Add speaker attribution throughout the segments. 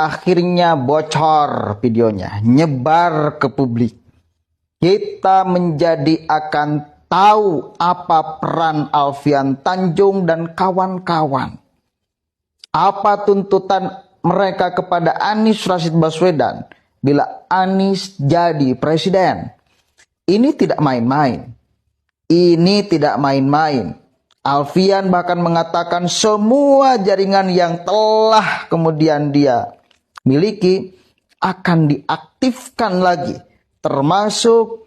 Speaker 1: akhirnya bocor videonya, nyebar ke publik. Kita menjadi akan tahu apa peran Alfian Tanjung dan kawan-kawan. Apa tuntutan mereka kepada Anies Rashid Baswedan bila Anies jadi presiden. Ini tidak main-main. Ini tidak main-main. Alfian bahkan mengatakan semua jaringan yang telah kemudian dia miliki akan diaktifkan lagi. Termasuk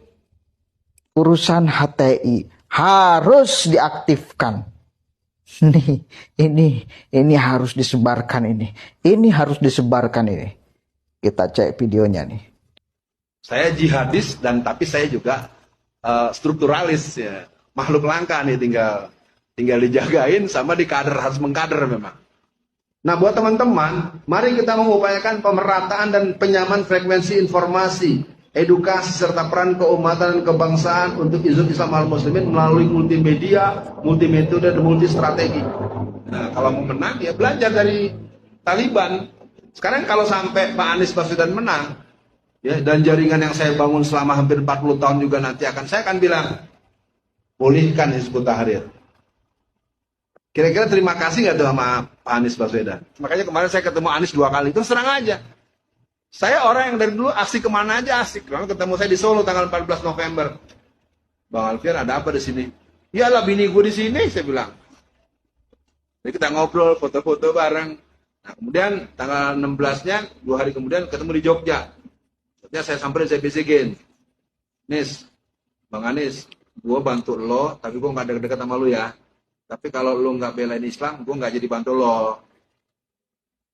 Speaker 1: urusan HTI. Harus diaktifkan. Ini harus disebarkan ini. Ini harus disebarkan ini. Kita cek videonya nih.
Speaker 2: Saya jihadis tapi saya juga strukturalis ya. Makhluk langka nih tinggal dijagain sama dikader, harus mengkader memang. Nah, buat teman-teman, mari kita mengupayakan pemerataan dan penyamaan frekuensi informasi, edukasi serta peran keumatan dan kebangsaan untuk Hizbut Islam Al-Muslimin melalui multimedia, multimetode dan multistrategi. Nah, kalau mau menang ya belajar dari Taliban. Sekarang kalau sampai Pak Anies Baswedan menang, ya, dan jaringan yang saya bangun selama hampir 40 tahun juga nanti saya akan bilang, pulihkan Hizbut Tahrir. Kira-kira terima kasih nggak tuh sama Pak Anies Baswedan? Makanya kemarin saya ketemu Anies 2 kali, itu serang aja. Saya orang yang dari dulu asik kemana aja asik. Lalu ketemu saya di Solo tanggal 14 November. Bang Alfian, ada apa di sini? Iyalah, bini gue di sini, saya bilang. Jadi kita ngobrol, foto-foto bareng. Nah, kemudian tanggal 16-nya, 2 hari kemudian ketemu di Jogja. Saya samperin, saya bisikin. Nis, Bang Anies, gue bantu lo, tapi gue gak deket-deket sama lo ya. Tapi kalau lo gak belain Islam, gue gak jadi bantu lo.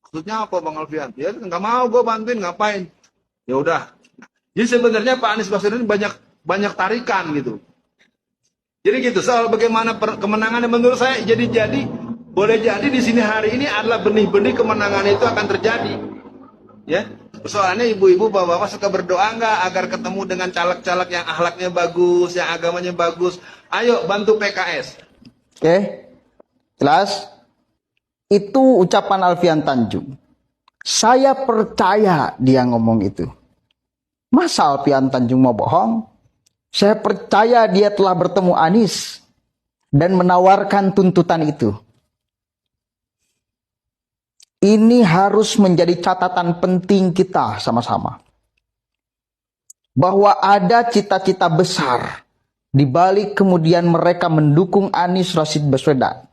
Speaker 2: Maksudnya apa Bang Alfian? Ya gak mau gue bantuin, ngapain? Ya udah. Jadi sebenarnya Pak Anies Baswedan banyak tarikan gitu. Jadi gitu, soal bagaimana kemenangannya menurut saya jadi boleh jadi di sini hari ini adalah benih-benih kemenangan itu akan terjadi. Ya. Persoalannya ibu-ibu bapak-bapak suka berdoa nggak agar ketemu dengan caleg-caleg yang akhlaknya bagus, yang agamanya bagus. Ayo bantu PKS.
Speaker 1: Oke, jelas. Itu ucapan Alfian Tanjung. Saya percaya dia ngomong itu. Masa Alfian Tanjung mau bohong? Saya percaya dia telah bertemu Anies dan menawarkan tuntutan itu. Ini harus menjadi catatan penting kita sama-sama. Bahwa ada cita-cita besar di balik kemudian mereka mendukung Anies Rashid Baswedan.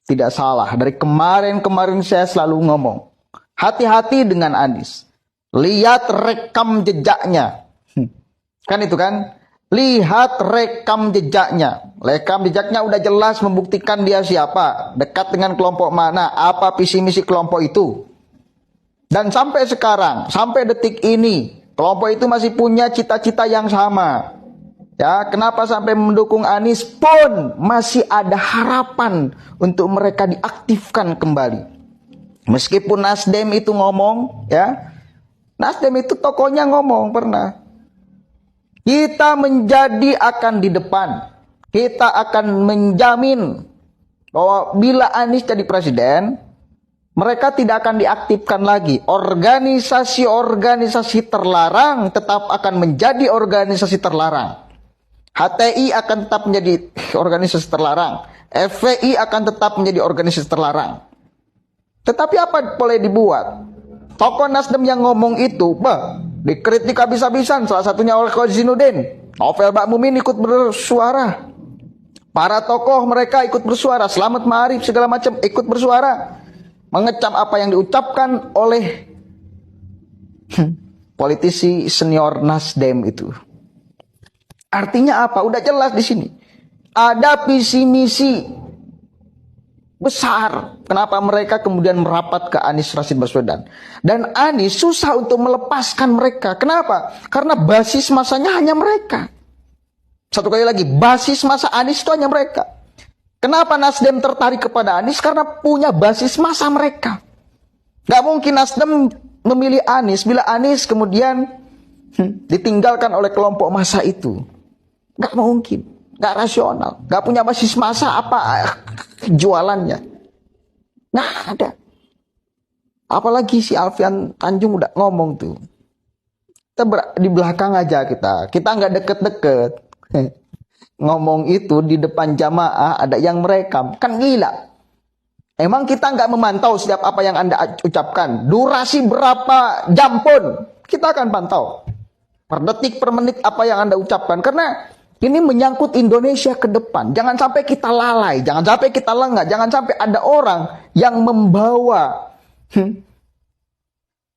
Speaker 1: Tidak salah, dari kemarin saya selalu ngomong, hati-hati dengan Anies. Lihat rekam jejaknya. Kan itu kan? Lihat rekam jejaknya. Rekam jejaknya udah jelas membuktikan dia siapa, dekat dengan kelompok mana, apa visi misi kelompok itu. Dan sampai sekarang, sampai detik ini, kelompok itu masih punya cita-cita yang sama. Ya, kenapa sampai mendukung Anies pun masih ada harapan untuk mereka diaktifkan kembali. Meskipun Nasdem itu ngomong, ya, Nasdem itu tokohnya ngomong pernah. Kita menjadi akan di depan. Kita akan menjamin bahwa bila Anies jadi presiden, mereka tidak akan diaktifkan lagi. Organisasi-organisasi terlarang tetap akan menjadi organisasi terlarang. HTI akan tetap menjadi organisasi terlarang. FPI akan tetap menjadi organisasi terlarang. Tetapi apa boleh dibuat? Tokoh Nasdem yang ngomong itu, dikritik habis-habisan, salah satunya oleh Kozinuddin. Novel Bakmumin ikut bersuara. Para tokoh mereka ikut bersuara. Selamat Ma'arif segala macam ikut bersuara. Mengecam apa yang diucapkan oleh politisi senior Nasdem itu. Artinya apa? Udah jelas di sini. Ada visi misi besar. Kenapa mereka kemudian merapat ke Anies Rashid Baswedan. Dan Anies susah untuk melepaskan mereka. Kenapa? Karena basis masanya hanya mereka. Satu kali lagi, basis masa Anies itu hanya mereka. Kenapa Nasdem tertarik kepada Anies? Karena punya basis masa mereka. Gak mungkin Nasdem memilih Anies bila Anies kemudian ditinggalkan oleh kelompok massa itu. Gak mungkin. Gak rasional. Gak punya basis massa apa jualannya. Nggak ada. Apalagi si Alfian Tanjung udah ngomong tuh. Di belakang aja kita. Kita nggak deket-deket. Ngomong itu di depan jamaah ada yang merekam. Kan gila. Emang kita nggak memantau setiap apa yang Anda ucapkan. Durasi berapa jam pun kita akan pantau. Per detik, per menit apa yang Anda ucapkan. Karena ini menyangkut Indonesia ke depan. Jangan sampai kita lalai. Jangan sampai kita lengah. Jangan sampai ada orang yang membawa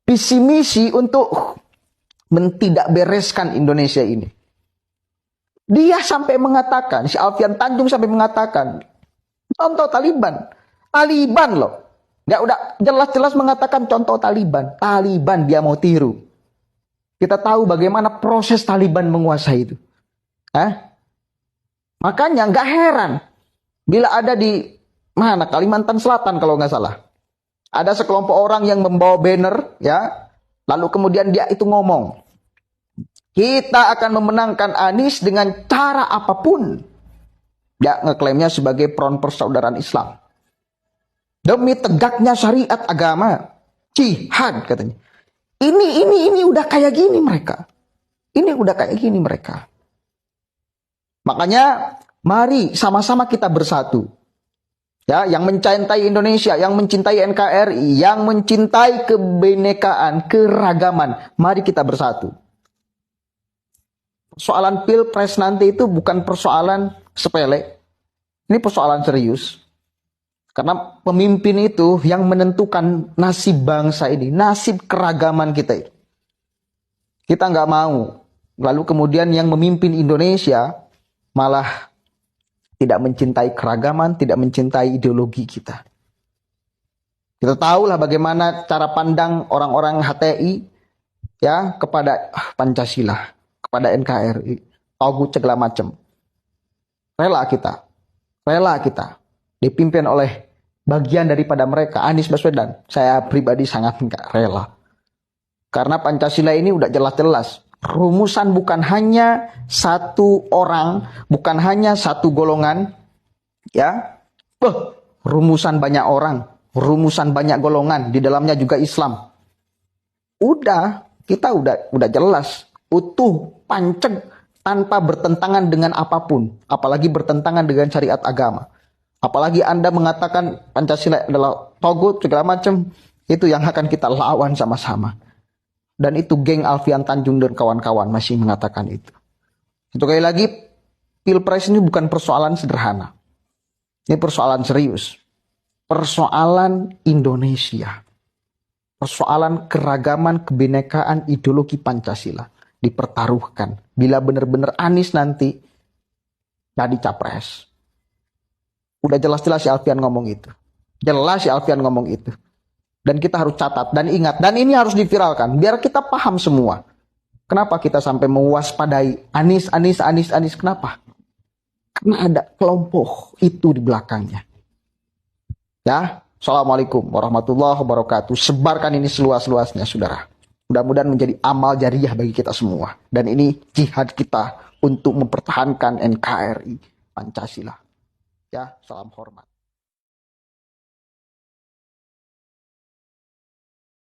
Speaker 1: visi misi untuk tidak bereskan Indonesia ini. Dia sampai mengatakan, si Alfian Tanjung sampai mengatakan, contoh Taliban. Taliban loh. Nggak udah jelas-jelas mengatakan contoh Taliban. Taliban dia mau tiru. Kita tahu bagaimana proses Taliban menguasai itu. Makanya nggak heran bila ada di mana Kalimantan Selatan kalau nggak salah. Ada sekelompok orang yang membawa banner, ya, lalu kemudian dia itu ngomong, kita akan memenangkan Anies dengan cara apapun. Dia ngeklaimnya sebagai front persaudaraan Islam. Demi tegaknya syariat agama, jihad katanya. Ini udah kayak gini mereka. Ini udah kayak gini mereka. Makanya mari sama-sama kita bersatu. Ya, yang mencintai Indonesia, yang mencintai NKRI, yang mencintai kebinekaan, keragaman, mari kita bersatu. Persoalan Pilpres nanti itu bukan persoalan sepele. Ini persoalan serius. Karena pemimpin itu yang menentukan nasib bangsa ini, nasib keragaman kita itu. Kita nggak mau. Lalu kemudian yang memimpin Indonesia malah tidak mencintai keragaman, tidak mencintai ideologi kita. Kita tahulah bagaimana cara pandang orang-orang HTI ya kepada Pancasila, kepada NKRI, togut segala macam. Rela kita dipimpin oleh bagian daripada mereka, Anies Baswedan. Saya pribadi sangat enggak rela. Karena Pancasila ini udah jelas-jelas. Rumusan bukan hanya satu orang, bukan hanya satu golongan, ya. Rumusan banyak orang, rumusan banyak golongan, di dalamnya juga Islam. Kita udah jelas, utuh, panceg, tanpa bertentangan dengan apapun, apalagi bertentangan dengan syariat agama. Apalagi Anda mengatakan Pancasila adalah togut segala macam, itu yang akan kita lawan sama-sama. Dan itu geng Alfian Tanjung dan kawan-kawan masih mengatakan itu. Sekali lagi, Pilpres ini bukan persoalan sederhana. Ini persoalan serius. Persoalan Indonesia. Persoalan keragaman, kebinekaan, ideologi Pancasila. Dipertaruhkan. Bila benar-benar Anies nanti jadi capres. Udah jelas-jelas si Alfian ngomong itu. Jelas si Alfian ngomong itu. Dan kita harus catat dan ingat. Dan ini harus diviralkan. Biar kita paham semua. Kenapa kita sampai mewaspadai Anies. Kenapa? Karena ada kelompok itu di belakangnya. Ya. Assalamualaikum warahmatullahi wabarakatuh. Sebarkan ini seluas-luasnya, saudara. Mudah-mudahan menjadi amal jariah bagi kita semua. Dan ini jihad kita untuk mempertahankan NKRI Pancasila. Ya, salam hormat.